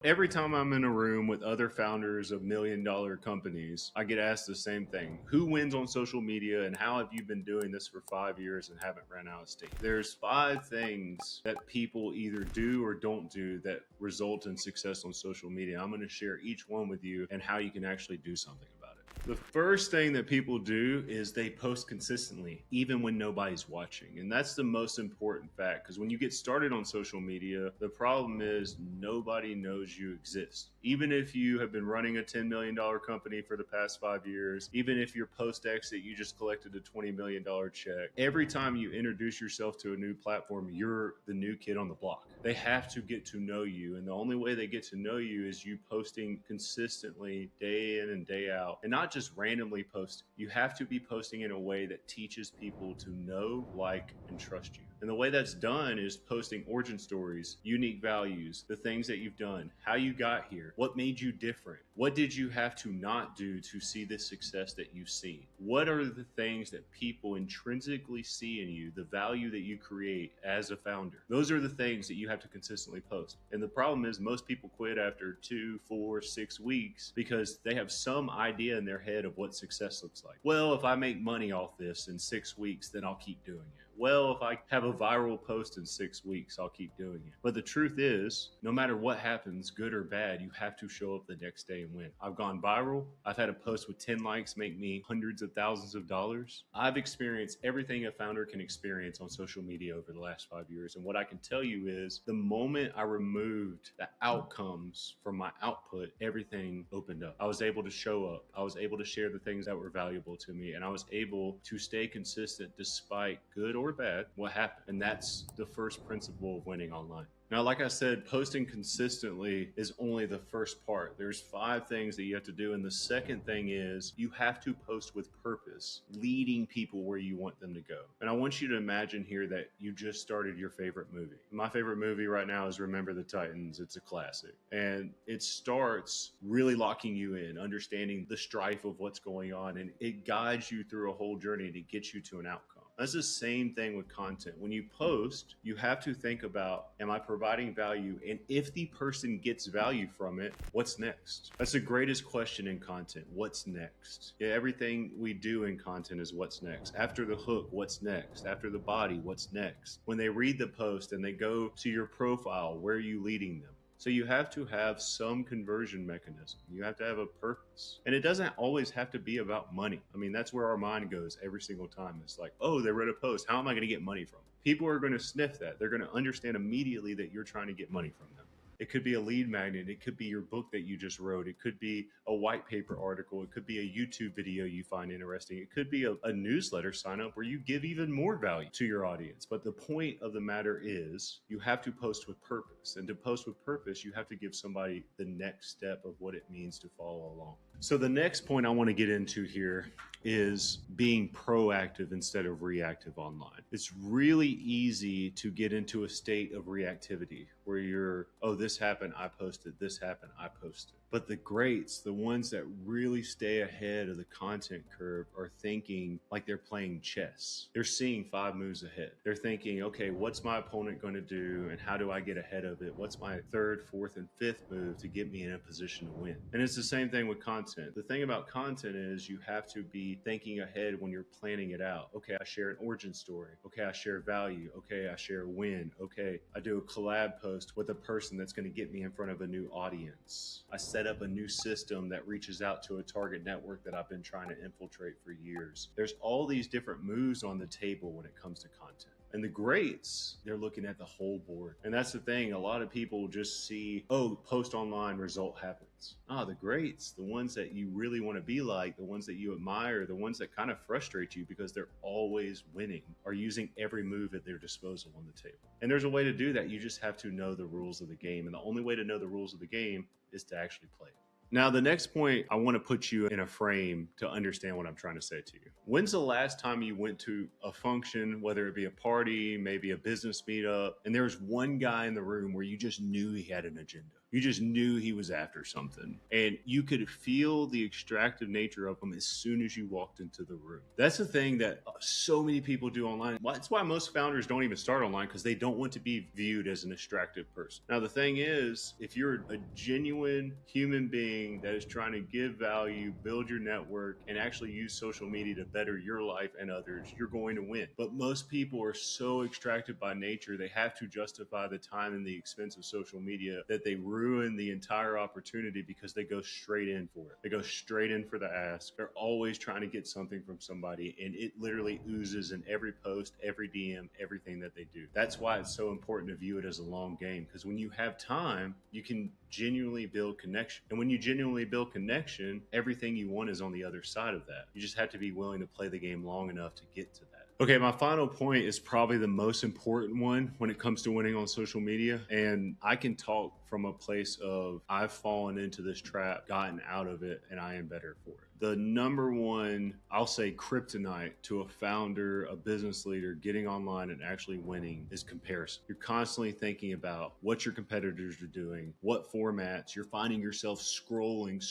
Every time I'm in a room with other founders of million-dollar companies, I get asked the same thing. Who wins on social media and how have you been doing this for 5 years and haven't ran out of steam? There's 5 things that people either do or don't do that result in success on social media. I'm going to share each one with you and how you can actually do something about it. The first thing that people do is they post consistently, even when nobody's watching. And that's the most important fact, because when you get started on social media, the problem is nobody knows you exist. Even if you have been running a $10 million company for the past 5 years, even if you're post exit, you just collected a $20 million check, every time you introduce yourself to a new platform, you're the new kid on the block. They have to get to know you. And the only way they get to know you is you posting consistently day in and day out, and not just randomly posting. You have to be posting in a way that teaches people to know, like, and trust you. And the way that's done is posting origin stories, unique values, the things that you've done, how you got here, what made you different, what did you have to not do to see the success that you've seen, what are the things that people intrinsically see in you, the value that you create as a founder. Those are the things that you have to consistently post. And the problem is most people quit after 2, 4, 6 weeks because they have some idea in their head of what success looks like. Well, if I make money off this in 6 weeks, then I'll keep doing it. Well, if I have a viral post in 6 weeks, I'll keep doing it. But the truth is, no matter what happens, good or bad, you have to show up the next day and win. I've gone viral. I've had a post with 10 likes make me hundreds of thousands of dollars. I've experienced everything a founder can experience on social media over the last 5 years. And what I can tell you is the moment I removed the outcomes from my output, everything opened up. I was able to show up. I was able to share the things that were valuable to me. And I was able to stay consistent despite good or bad what happened. And that's the first principle of winning online. Now, like I said, posting consistently is only the first part. There's 5 things that you have to do. And the second thing is you have to post with purpose, leading people where you want them to go. And I want you to imagine here that you just started your favorite movie. My favorite movie right now is Remember the Titans. It's a classic. And it starts really locking you in, understanding the strife of what's going on. And it guides you through a whole journey to get you to an outcome. That's the same thing with content. When you post, you have to think about, am I providing value? And if the person gets value from it, what's next? That's the greatest question in content. What's next? Yeah, everything we do in content is what's next. After the hook, what's next? After the body, what's next? When they read the post and they go to your profile, where are you leading them? So you have to have some conversion mechanism. You have to have a purpose. And it doesn't always have to be about money. I mean, that's where our mind goes every single time. It's like, oh, they read a post. How am I going to get money from it? People are going to sniff that. They're going to understand immediately that you're trying to get money from them. It could be a lead magnet. It could be your book that you just wrote. It could be a white paper article. It could be a YouTube video you find interesting. It could be a newsletter sign up where you give even more value to your audience. But the point of the matter is you have to post with purpose. And to post with purpose, you have to give somebody the next step of what it means to follow along. So the next point I want to get into here is being proactive instead of reactive online. It's really easy to get into a state of reactivity where you're, oh, this happened, I posted, this happened, I posted. But the greats, the ones that really stay ahead of the content curve, are thinking like they're playing chess. They're seeing 5 moves ahead. They're thinking, okay, what's my opponent going to do and how do I get ahead of it? What's my 3rd, 4th, and 5th move to get me in a position to win? And it's the same thing with content. The thing about content is you have to be thinking ahead when you're planning it out. Okay, I share an origin story. Okay, I share value. Okay, I share a win. Okay, I do a collab post with a person that's going to get me in front of a new audience. I set up a new system that reaches out to a target network that I've been trying to infiltrate for years. There's all these different moves on the table when it comes to content. And the greats, they're looking at the whole board. And that's the thing. A lot of people just see, oh, post online, result happens. The greats, the ones that you really want to be like, the ones that you admire, the ones that kind of frustrate you because they're always winning, are using every move at their disposal on the table. And there's a way to do that. You just have to know the rules of the game. And the only way to know the rules of the game is to actually play it. Now, the next point, I want to put you in a frame to understand what I'm trying to say to you. When's the last time you went to a function, whether it be a party, maybe a business meetup, and there was one guy in the room where you just knew he had an agenda? You just knew he was after something. And you could feel the extractive nature of him as soon as you walked into the room. That's the thing that so many people do online. That's why most founders don't even start online, because they don't want to be viewed as an extractive person. Now, the thing is, if you're a genuine human being that is trying to give value, build your network, and actually use social media to better your life and others, you're going to win. But most people are so extractive by nature, they have to justify the time and the expense of social media that they ruin the entire opportunity because they go straight in for it. They go straight in for the ask. They're always trying to get something from somebody, and it literally oozes in every post, every DM, everything that they do. That's why it's so important to view it as a long game, because when you have time, you can genuinely build connection. And when you genuinely build connection, everything you want is on the other side of that. You just have to be willing to play the game long enough to get to that. Okay, my final point is probably the most important one when it comes to winning on social media. And I can talk from a place of I've fallen into this trap, gotten out of it, and I am better for it. The number one, I'll say, kryptonite to a founder, a business leader getting online and actually winning is comparison. You're constantly thinking about what your competitors are doing, what formats. You're finding yourself scrolling.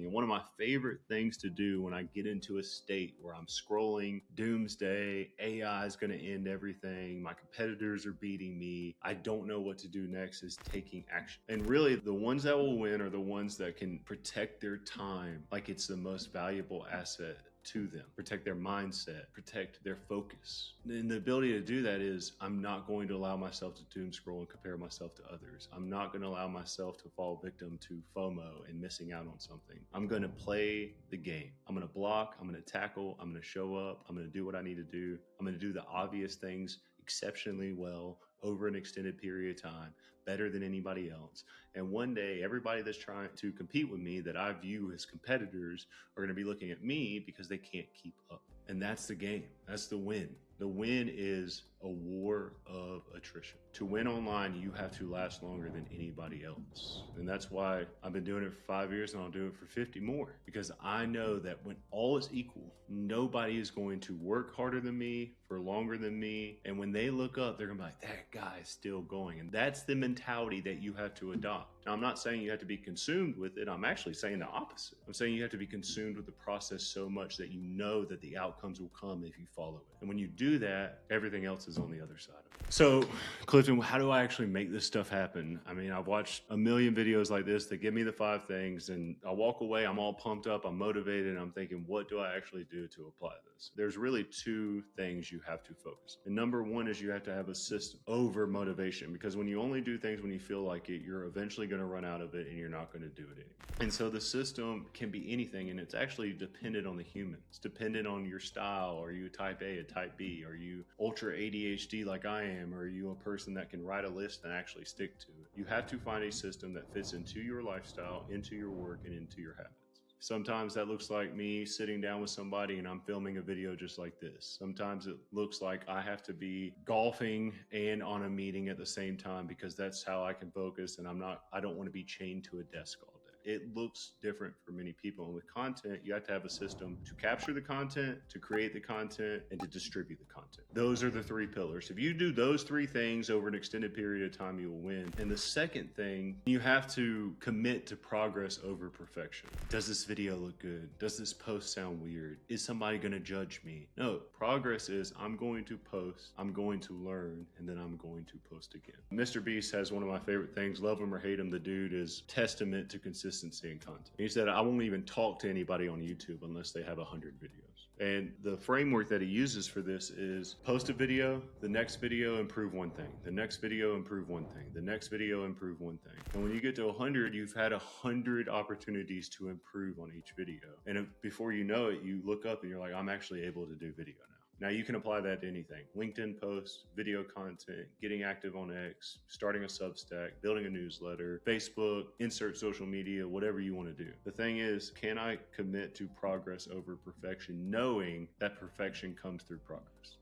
And one of my favorite things to do when I get into a state where I'm scrolling, doomsday, AI is going to end everything, my competitors are beating me, I don't know what to do next, is taking action. And really, the ones that will win are the ones that can protect their time like it's the most valuable asset to them, protect their mindset, protect their focus. And the ability to do that is, I'm not going to allow myself to doom scroll and compare myself to others. I'm not going to allow myself to fall victim to FOMO and missing out on something. I'm going to play the game. I'm going to block, I'm going to tackle, I'm going to show up, I'm going to do what I need to do. I'm going to do the obvious things exceptionally well over an extended period of time, better than anybody else. And one day, everybody that's trying to compete with me that I view as competitors are going to be looking at me because they can't keep up. And that's the game. That's the win. The win is a war of attrition. To win online, you have to last longer than anybody else. And that's why I've been doing it for 5 years, and I'll do it for 50 more. Because I know that when all is equal, nobody is going to work harder than me for longer than me. And when they look up, they're going to be like, that guy is still going. And that's the mentality that you have to adopt. Now, I'm not saying you have to be consumed with it. I'm actually saying the opposite. I'm saying you have to be consumed with the process so much that you know that the outcomes will come if you follow it. And when you do that, everything else is on the other side of it. So, Clifton, how do I actually make this stuff happen? I mean, I've watched a million videos like this that give me the 5 things, and I walk away, I'm all pumped up, I'm motivated, and I'm thinking, what do I actually do to apply this? There's really 2 things you have to focus on. And number 1 is you have to have a system over motivation, because when you only do things when you feel like it, you're eventually going to run out of it and you're not going to do it anymore. And so the system can be anything, and it's actually dependent on the human. It's dependent on your style. Are you type A, a type B? Are you ultra ADHD like I am? Or are you a person that can write a list and actually stick to it? You have to find a system that fits into your lifestyle, into your work, and into your habits. Sometimes that looks like me sitting down with somebody and I'm filming a video just like this. Sometimes it looks like I have to be golfing and on a meeting at the same time, because that's how I can focus, and I don't want to be chained to a desk all day. It looks different for many people. And with content, you have to have a system to capture the content, to create the content, and to distribute the content. Those are the 3 pillars. If you do those 3 things over an extended period of time, you will win. And the second thing, you have to commit to progress over perfection. Does this video look good? Does this post sound weird? Is somebody going to judge me? No, progress is, I'm going to post, I'm going to learn, and then I'm going to post again. Mr. Beast has one of my favorite things, love him or hate him, the dude is testament to consistency in content. He said, I won't even talk to anybody on YouTube unless they have 100 videos. And the framework that he uses for this is post a video, the next video, improve one thing, the next video, improve one thing, the next video, improve one thing. And when you get to 100, you've had 100 opportunities to improve on each video. And before you know it, you look up and you're like, I'm actually able to do video now. Now you can apply that to anything. LinkedIn posts, video content, getting active on X, starting a Substack, building a newsletter, Facebook, insert social media, whatever you want to do. The thing is, can I commit to progress over perfection, knowing that perfection comes through progress?